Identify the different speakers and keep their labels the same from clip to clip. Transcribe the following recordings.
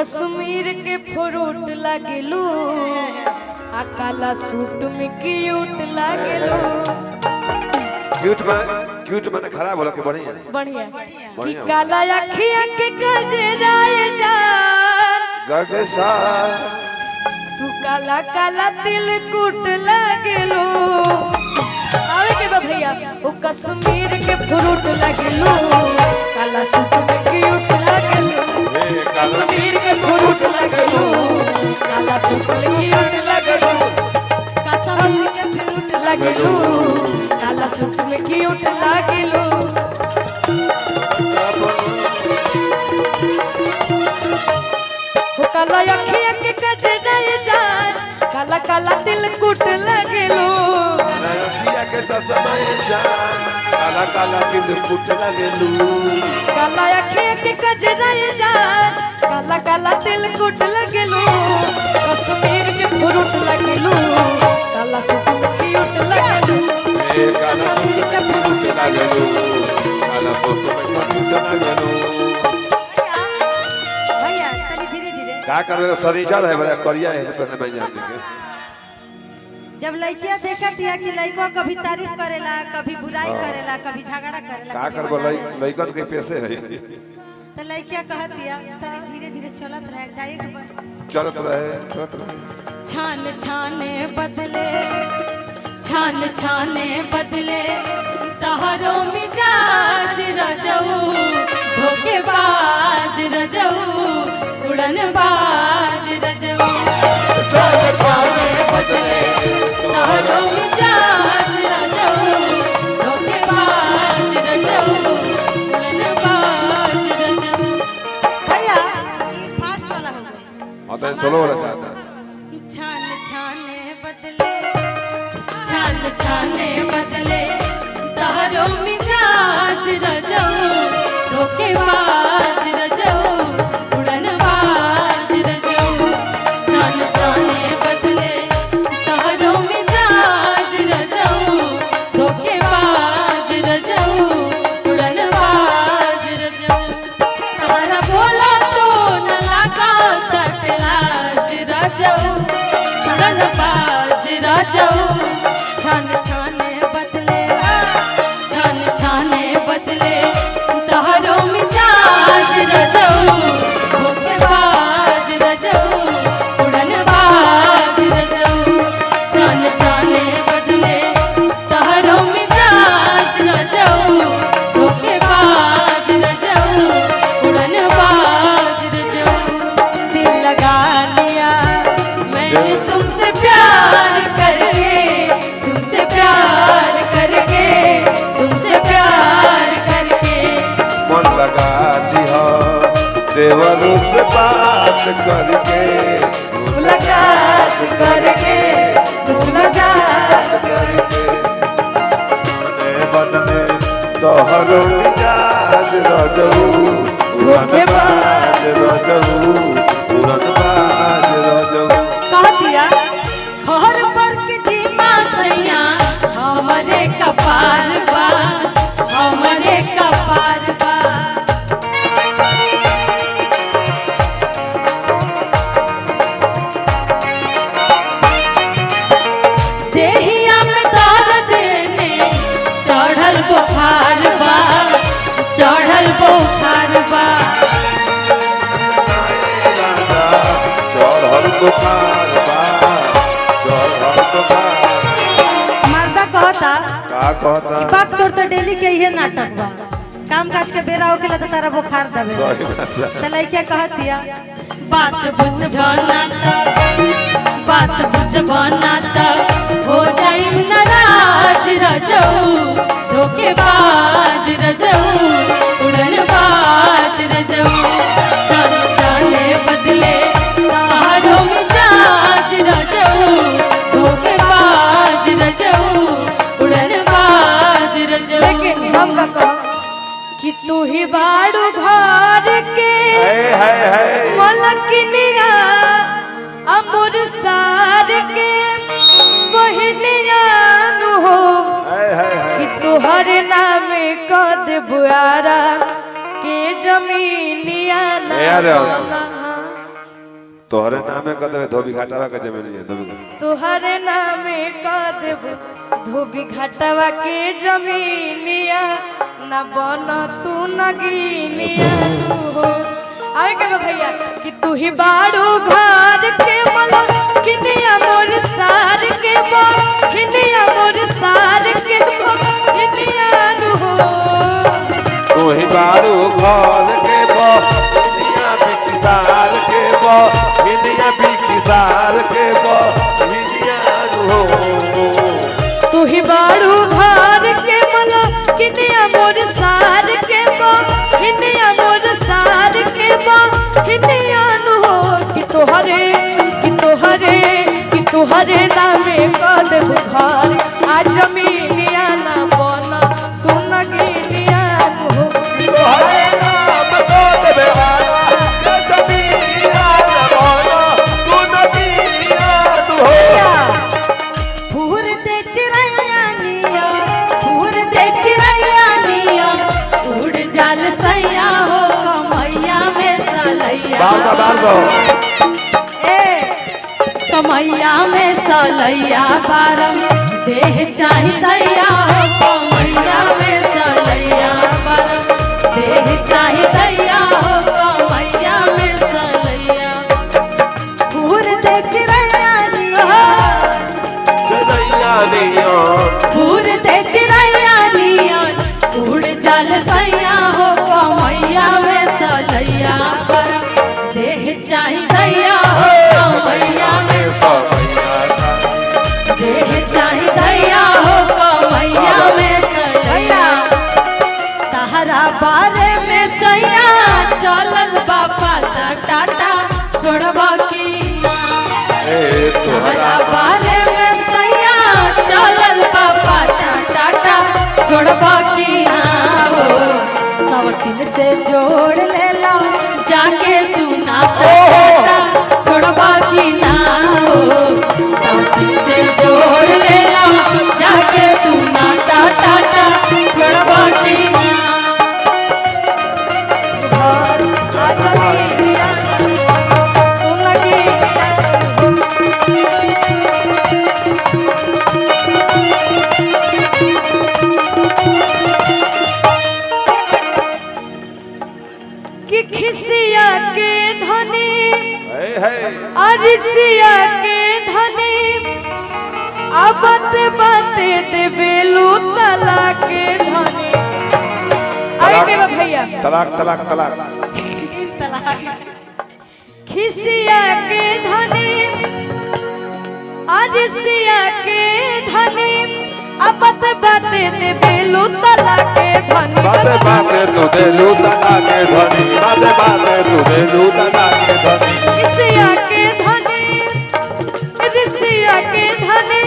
Speaker 1: कश्मीर के फ्रूट लगेलू आ काला सूट में क्यूट लगेलू।
Speaker 2: क्यूट माने खराब होला के बढ़िया
Speaker 1: बढ़िया कि काला अखियां के गजराए जान
Speaker 2: गगसा
Speaker 1: तू काला काला तिल कुट लगेलू। आवे के बा भैया ओ कश्मीर के फ्रूट लगेलू काला सूट में क्यूट लगेलू। कश्मीर के फ्रूट लगेलू काला सूट में क्यूट लगेलू। कश्मीर के फ्रूट लगेलू काला सूट में क्यूट लगेलू। काला अखियां के गजराए जान काला काला तिल कुट लगेलू।
Speaker 2: अखियां के चश्माए जान काला काला तिल कुट लगेलू।
Speaker 1: काला अखियां के गजराए जान काला काला तिल कुट लगेलू। कश्मीर के फ्रूट लगेलू काला सूट में क्यूट लगेलू। कश्मीर के फ्रूट
Speaker 2: लगेलू काला सूट में क्यूट लगेलू। का करबे सरीचर है बड़ा करिया है पहले मैं जान के
Speaker 3: जब लड़कियां देखत या कि लड़का कभी तारीफ करेला कभी बुराई करेला कभी झगड़ा करेला
Speaker 2: का करबो लड़कन के पैसे है
Speaker 3: तो लड़कियां कहत या तनी धीरे धीरे चलत रहे डायरेक्ट
Speaker 2: चलत रहे
Speaker 3: छान छाने बदले छान छाने बदले तहरो मिजाज रजऊ धोखेबाज रजऊ उड़नबाज रजऊ छान छाने बदले तहरो मिजाज रजऊ धोखेबाज रजऊ उड़नबाज रजऊ। भैया फास्ट वाला हो गया
Speaker 2: तो सोलो वाला चाहता
Speaker 3: छान छाने बदले छान छाने बदले तहरो मिजाज रजऊ धोखेबाज रजऊ उड़नबाज रजऊ। छान छाने बदले तहरो मिजाज रजऊ धोखेबाज रजऊ उड़नबाज रजऊ। तारा बोला तो न लगा सटलाज रजऊ उड़नबाज रजऊ। छान छाने बदले छान छाने बदले तहरो मिजाज रजऊ धोखेबाज रजऊ उड़नबाज रजऊ। छान छाने बदले तहरो मिजाज रजऊ धोखेबाज रजऊ उड़नबाज रजऊ। दिल लगा लिया मैंने तुमसे प्यार करके तुमसे प्यार करके तुमसे प्यार करके
Speaker 2: मन लगा दिया देवरों से बात करके
Speaker 1: मुलाकात करके मुलाकात करके
Speaker 2: बदले तोहरो मिजाज रजऊ धोखेबाज रजऊ उड़नबाज रजऊ।
Speaker 3: कह दिया हर पर के जीवा सैया हमरे कपार बा हमरे कपार बा। देहिया में दर्द ने चढ़ल बुखार बा चढ़ल बुखार बा।
Speaker 2: चढ़ल बुखार बा चढ़ल बुखार।
Speaker 3: मर्दा कहता
Speaker 2: का कहता
Speaker 3: बात तोर तो डेली के ये नाटक बा काम काज के बेरा होकेला तो तारा बुखार दबे तो लइका कहतिया बात बुझना बात बुझना हो जाई नाराज रजऊ धोखेबाज रजऊ उड़नबाज रजऊ। छान छाने बदले तहरो मिजाज रजऊ धोखेबाज रजऊ उड़नबाज रजऊ।
Speaker 1: लेकिन हम का कहो कि तू ही बाड़ू घर के मलकिनिया अमर सार के बहनिया नु हो कि तुहर नाम कद बुआरा के जमीनिया ना
Speaker 2: तोहरे नामे कर देवे धोबी घाटावा के जमीन है धोबी घाटा
Speaker 1: तुहरे नामे कर देब धोबी घाटवा के जमीनिया न बन तू नगीनिया हो। आए के भैया कि तू ही बाड़ू घर के मला किनिया मोर सार के बा किनिया मोर सार के बा किनिया हो।
Speaker 2: तू ही बारू घर के बो हिंदिया बिकिसार के बो हिंदिया बिकिसार के बो हिंदिया हो।
Speaker 1: तू ही बाड़ू घर के मला किनिया मोर सार के बा किनिया मोर सार के बा किनिया हो। कि तोहरे नामे कद बुखार आ जमीनिया ना बना तू नगीनिया हो।
Speaker 2: तोहरे नाम तो देवे आला जमीनिया ना बना तू नगीनिया हो।
Speaker 3: फूर दे चिड़ैया निया फूर दे चिड़ैया निया उड़ जाल सैया हो कमैया में सलैया कमैया में सलैया बारम देह चाही दैया हो कमैया में सलैया बारम देह चाही दैया हो कमैया में सलैया फूर दे चिड़ैया निया फूर दे चिड़ैया निया उड़ जाल सैया हो कमैया में सलैया बारम देह चाही दैया हो कमैया में देह चाही दैया हो कमैया में सलैया तहरा बारे में सैया चलल बापा टाटा छोड़बा की तहरा बारे में सैया चलल बापा टाटा छोड़बा की हो। सब दिन से जोड़ ले लो जाके तू ना छोड़बा की ना हो। सब दिन से जोड़ ले लो जाके तू ना टाटा छोड़बा की ना
Speaker 1: आ जमीनिया तू नगीनिया कि खिसिया के धनी अरिसिया के धनी आबत बाते देबेलू तला के धनी। आए के भैया
Speaker 2: तलाक तलाक तलाक
Speaker 1: खिसिया के धनी अरिसिया के धनी आबत बाते देबेलू तला के धनी।
Speaker 2: बाते बाते तू दे लूटा के धनी बाते बाते तू दे लूटा के धनी
Speaker 1: खिसिया के धनी अरिसिया के धनी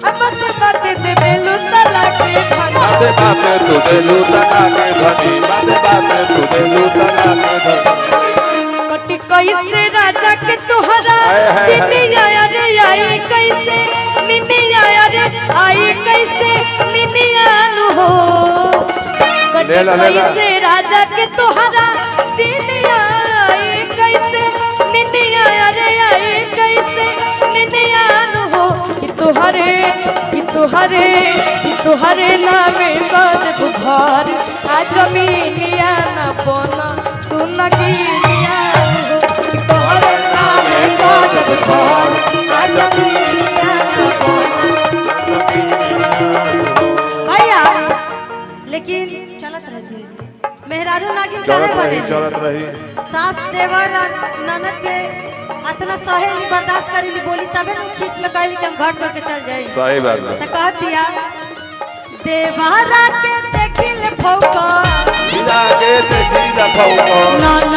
Speaker 1: आबत बाते देबेलू तला के धनी।
Speaker 2: बाते बाते तू दे लूटा के धनी बाते बाते तू दे लूटा के धनी।
Speaker 1: कटी कैसे राजा के तुहरा निनिया रे आई कैसे निनिया रे आई कैसे निनिया नु हो। कटी कैसे राजा के तुहरा निनिया आई कैसे निनिया रे आई कैसे निनिया नु हो। कि तुहरे नामे कर बुखार आ जमीनिया ना बना तू नगीनिया हो। कि तुहरे नामे कर बुखार आ जमीनिया ना बना
Speaker 3: भैया लेकिन चलत रहती मेहरारू नागिन काहे बने
Speaker 2: चलत रही
Speaker 3: सास देवर ननद के अतना सहेली बर्दाश्त करेली बोली तबे न किस में कहली कि हम घर छोड़ के चल जाई।
Speaker 2: सही बात है
Speaker 3: तो कह दिया देवरा के देखिल फौका
Speaker 2: सीधा के देखी दा फौको
Speaker 3: ननद